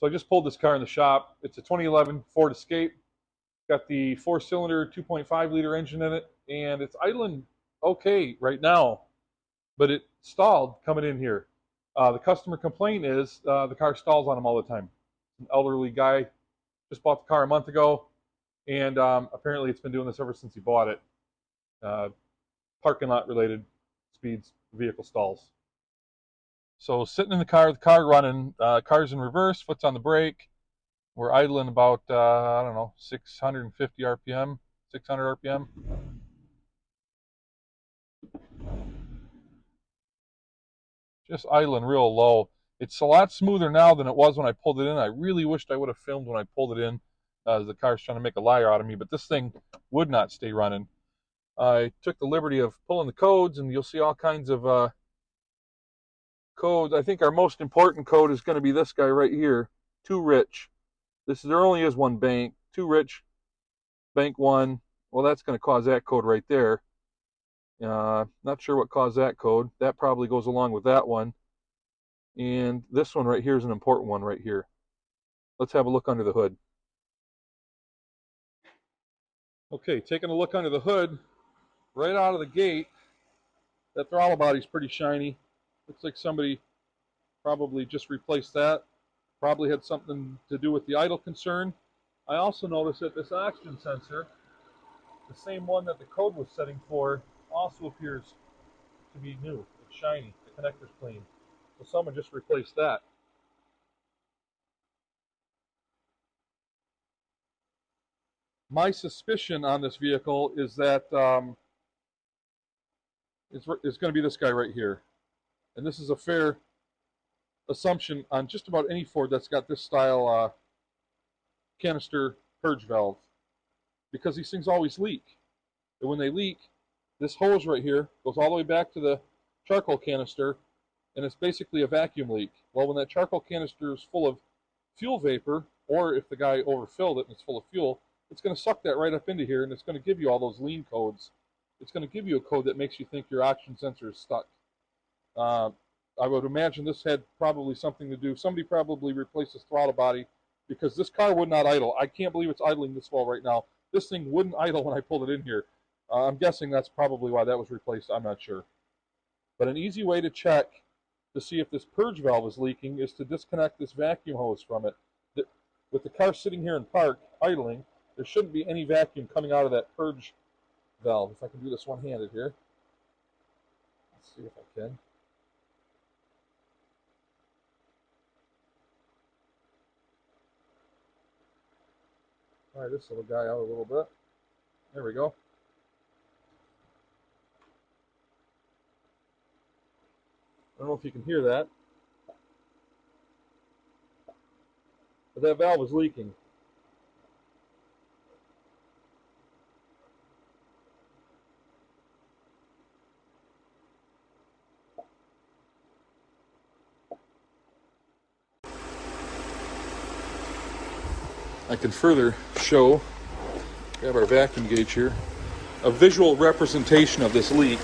So I just pulled this car in the shop. It's a 2011 Ford Escape. Got the 4-cylinder 2.5 liter engine in it, and it's idling okay right now, but it stalled coming in here. The customer complaint is the car stalls on him all the time. An elderly guy just bought the car a month ago, and apparently it's been doing this ever since he bought it. Parking lot related speeds, vehicle stalls. So sitting in the car running, car's in reverse, foot's on the brake. We're idling about, I don't know, 650 RPM, 600 RPM. Just idling real low. It's a lot smoother now than it was when I pulled it in. I really wished I would have filmed when I pulled it in. The car's trying to make a liar out of me, but this thing would not stay running. I took the liberty of pulling the codes, and you'll see all kinds of codes. I think our most important code is going to be this guy right here, too rich. There only is one bank, too rich, bank 1. Well, that's going to cause that code right there. Not sure what caused that code. That probably goes along with that one. And this one right here is an important one right here. Let's have a look under the hood. Okay, taking a look under the hood, right out of the gate, that throttle body's pretty shiny. Looks like somebody probably just replaced that. Probably had something to do with the idle concern. I also noticed that this oxygen sensor, the same one that the code was setting for, also appears to be new. It's shiny. The connector's clean. So someone just replaced that. My suspicion on this vehicle is that it's going to be this guy right here. And this is a fair assumption on just about any Ford that's got this style canister purge valve, because these things always leak. And when they leak, this hose right here goes all the way back to the charcoal canister, and it's basically a vacuum leak. Well, when that charcoal canister is full of fuel vapor, or if the guy overfilled it and it's full of fuel, it's going to suck that right up into here, and it's going to give you all those lean codes. It's going to give you a code that makes you think your oxygen sensor is stuck. I would imagine this had probably something to do. Somebody probably replaced this throttle body, because this car would not idle. I can't believe it's idling this well right now. This thing wouldn't idle when I pulled it in here. I'm guessing that's probably why that was replaced. I'm not sure. But an easy way to check to see if this purge valve is leaking is to disconnect this vacuum hose from it. With the car sitting here in park, idling, there shouldn't be any vacuum coming out of that purge valve. If I can do this one-handed here. Let's see if I can. Try this little guy out a little bit. There we go. I don't know if you can hear that, but that valve is leaking. I can further show, we have our vacuum gauge here, a visual representation of this leak.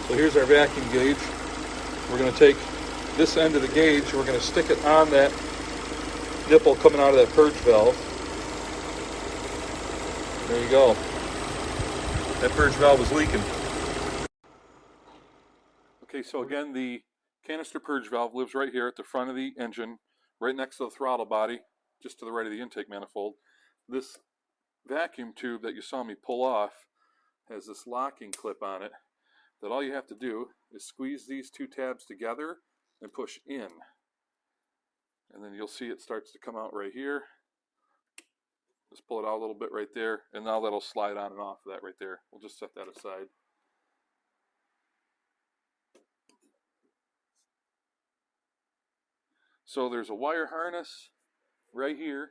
So here's our vacuum gauge. We're going to take this end of the gauge, we're going to stick it on that nipple coming out of that purge valve. There you go. That purge valve is leaking. Okay, so again, the canister purge valve lives right here at the front of the engine, right next to the throttle body, just to the right of the intake manifold. This vacuum tube that you saw me pull off has this locking clip on it that all you have to do is squeeze these two tabs together and push in. And then you'll see it starts to come out right here. Just pull it out a little bit right there, and now that'll slide on and off of that right there. We'll just set that aside. So there's a wire harness right here,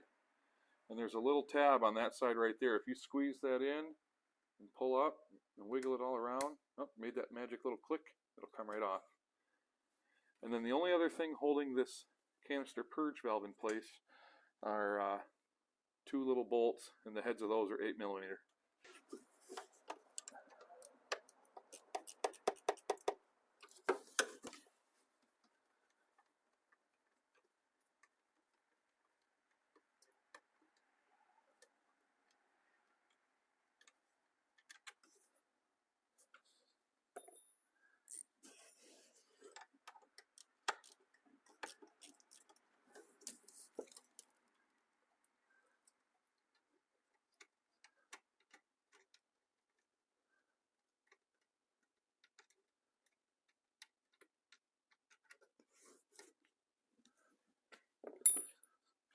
and there's a little tab on that side right there. If you squeeze that in and pull up and wiggle it all around, oh, made that magic little click, it'll come right off. And then the only other thing holding this canister purge valve in place are two little bolts, and the heads of those are 8mm.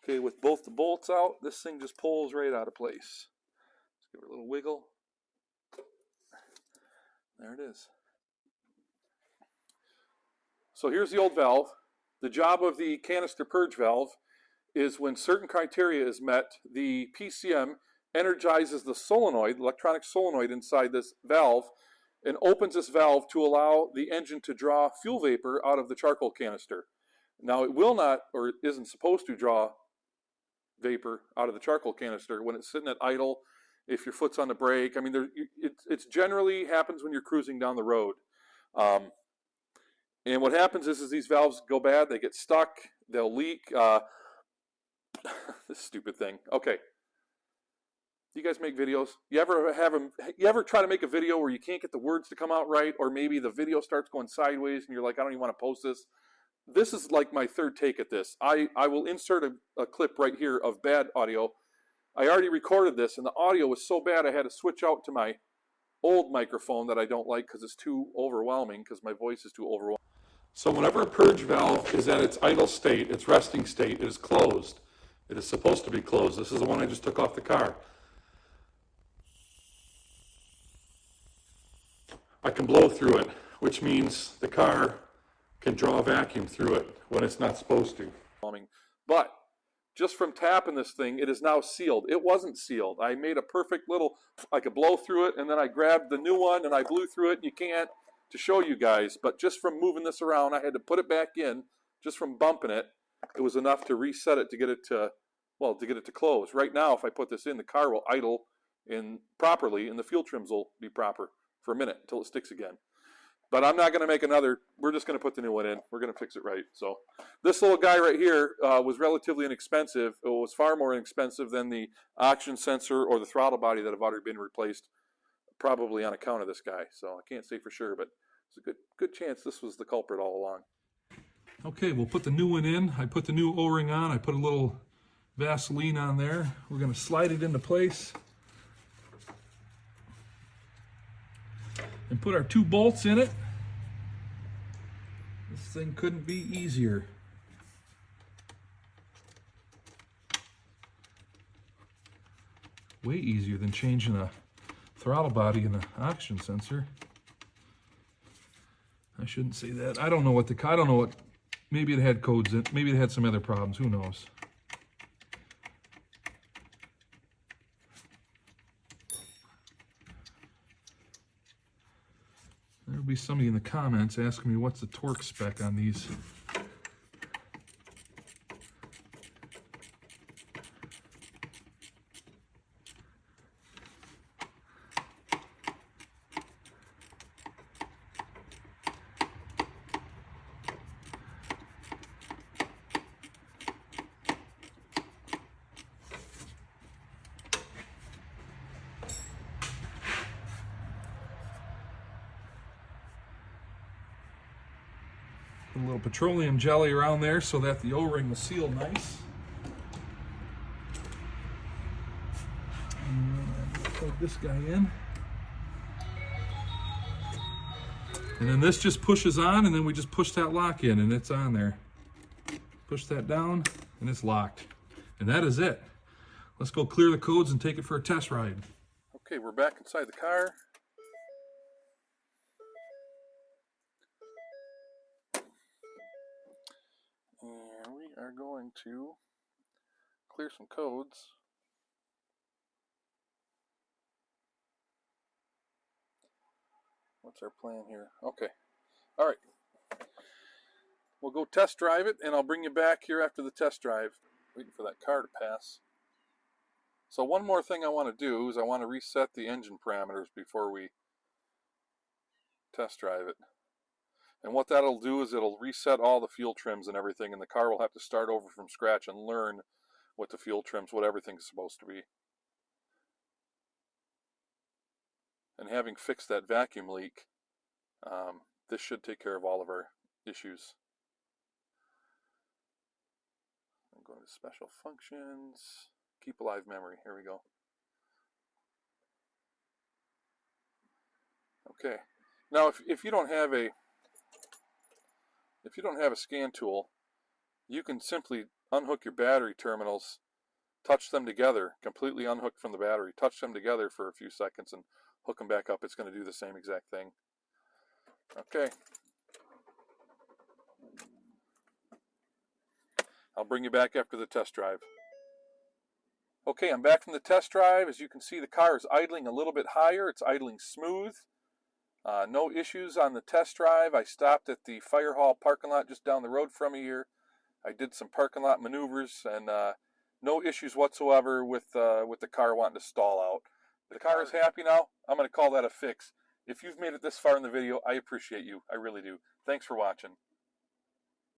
Okay, with both the bolts out, this thing just pulls right out of place. Let's give it a little wiggle. There it is. So here's the old valve. The job of the canister purge valve is when certain criteria is met, the PCM energizes the solenoid, electronic solenoid inside this valve, and opens this valve to allow the engine to draw fuel vapor out of the charcoal canister. Now it will not, or isn't supposed to draw vapor out of the charcoal canister when it's sitting at idle, if your foot's on the brake. I mean, it's generally happens when you're cruising down the road. And what happens is these valves go bad, they get stuck, they'll leak. This stupid thing. Okay. You guys make videos? You ever try to make a video where you can't get the words to come out right, or maybe the video starts going sideways and you're like, I don't even want to post this? This is like my third take at this. I will insert a clip right here of bad audio. I already recorded this, and the audio was so bad I had to switch out to my old microphone that I don't like because it's too overwhelming, because my voice is too overwhelming. So whenever a purge valve is at its idle state, its resting state, it is closed. It is supposed to be closed. This is the one I just took off the car. I can blow through it, which means the car can draw a vacuum through it when it's not supposed to. But just from tapping this thing, it is now sealed. It wasn't sealed. I made a perfect little, I could blow through it, and then I grabbed the new one and I blew through it. You can't to show you guys, but just from moving this around, I had to put it back in. Just from bumping it, it was enough to reset it to get it to, well, to get it to close. Right now, if I put this in, the car will idle in properly, and the fuel trims will be proper for a minute until it sticks again. But I'm not going to make another. We're just going to put the new one in. We're going to fix it right. So this little guy right here was relatively inexpensive. It was far more inexpensive than the oxygen sensor or the throttle body that have already been replaced, probably on account of this guy. So I can't say for sure, but it's a good chance this was the culprit all along. Okay, we'll put the new one in. I put the new O-ring on. I put a little Vaseline on there. We're going to slide it into place and put our 2 bolts in it. This thing couldn't be easier. Way easier than changing a throttle body and the oxygen sensor. I shouldn't say that. I don't know what, maybe it had codes in, maybe it had some other problems, who knows. There'll be somebody in the comments asking me what's the torque spec on these. A little petroleum jelly around there so that the O-ring will seal nice. And plug this guy in. And then this just pushes on, and then we just push that lock in, and it's on there. Push that down, and it's locked. And that is it. Let's go clear the codes and take it for a test ride. Okay, we're back inside the car. And we are going to clear some codes. What's our plan here? Okay. All right. We'll go test drive it, and I'll bring you back here after the test drive. Waiting for that car to pass. So one more thing I want to do is I want to reset the engine parameters before we test drive it. And what that'll do is it'll reset all the fuel trims and everything, and the car will have to start over from scratch and learn what the fuel trims, what everything's supposed to be. And having fixed that vacuum leak, this should take care of all of our issues. I'm going to special functions, keep alive memory. Here we go. Okay. Now, if you don't have a scan tool, you can simply unhook your battery terminals, touch them together, completely unhooked from the battery, touch them together for a few seconds and hook them back up. It's going to do the same exact thing. Okay. I'll bring you back after the test drive. Okay, I'm back from the test drive. As you can see, the car is idling a little bit higher. It's idling smooth. No issues on the test drive. I stopped at the fire hall parking lot just down the road from me here. I did some parking lot maneuvers and no issues whatsoever with the car wanting to stall out. The car is happy now. I'm going to call that a fix. If you've made it this far in the video, I appreciate you. I really do. Thanks for watching.